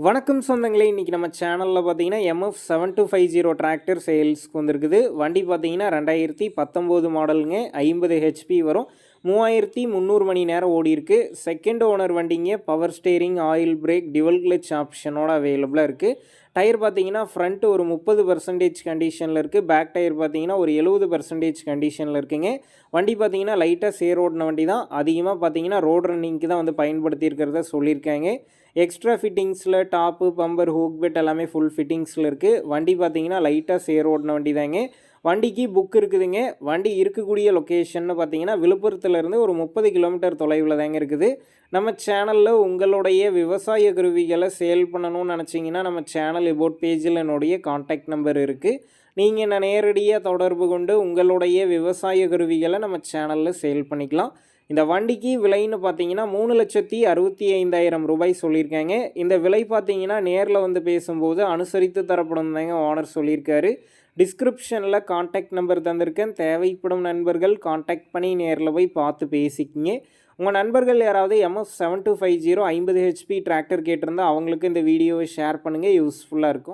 வணக்கம் சொந்தங்களே, இன்றைக்கி நம்ம சேனலில் பார்த்தீங்கன்னா MF7250 டிராக்டர் சேல்ஸ்க்கு வந்திருக்குது. வண்டி பார்த்தீங்கன்னா 2019 மாடலுங்க, 50 ஹெச்பி வரும், 3300 மணி நேரம் ஓடிருக்கு. செகண்ட் ஓனர் வண்டிங்க, power steering, oil brake, dual clutch ஆப்ஷனோட அவைலபிளாக இருக்குது. டயர் பார்த்தீங்கன்னா ஃப்ரண்ட் ஒரு 30% கண்டிஷனில் இருக்குது, பேக் டயர் பார்த்தீங்கன்னா ஒரு 70% கண்டிஷனில் இருக்குங்க. வண்டி பார்த்தீங்கன்னா லைட்டாக சேர் ஓடின வண்டி தான், அதிகமாக பார்த்தீங்கன்னா ரோட் ரன்னிங்க்கு தான் வந்து பயன்படுத்தியிருக்கிறத சொல்லியிருக்காங்க. எக்ஸ்ட்ரா ஃபிட்டிங்ஸில் டாப்பு, பம்பர், ஹூக் பெட் எல்லாமே ஃபுல் ஃபிட்டிங்ஸில் இருக்குது. வண்டி பார்த்தீங்கன்னா லைட்டாக சேர் ஓடின வண்டி தாங்க. வண்டிக்கு புக் இருக்குதுங்க. வண்டி இருக்கக்கூடிய லொக்கேஷன்னு பார்த்தீங்கன்னா விழுப்புரத்துலேருந்து ஒரு 30 கிலோமீட்டர் தொலைவில் தாங்க இருக்குது. நம்ம சேனலில் உங்களுடைய விவசாய கருவிகளை சேல் பண்ணணும்னு நினச்சிங்கன்னா நம்ம சேனல் எபோட் பேஜில் என்னுடைய கான்டாக்ட் நம்பர் இருக்குது. நீங்கள் என்ன நேரடியாக தொடர்பு கொண்டு உங்களுடைய விவசாய கருவிகளை நம்ம சேனலில் சேல் பண்ணிக்கலாம். இந்த வண்டிக்கு விலைன்னு பார்த்தீங்கன்னா 3,65,000 ரூபாய் சொல்லியிருக்காங்க. இந்த விலை பார்த்தீங்கன்னா நேரில் வந்து பேசும்போது அனுசரித்து தரப்படும் தாங்க ஓனர் சொல்லியிருக்காரு. டிஸ்கிரிப்ஷனில் கான்டாக்ட் நம்பர் தந்திருக்கேன். தேவைப்படும் நண்பர்கள் கான்டாக்ட் பண்ணி நேரில் போய் பார்த்து பேசிக்கிங்க. உங்கள் நண்பர்கள் யாராவது MF7250 50 ஹெச்பி டிராக்டர் கேட்டிருந்தால் அவங்களுக்கு இந்த வீடியோவை ஷேர் பண்ணுங்கள், யூஸ்ஃபுல்லாக இருக்கும்.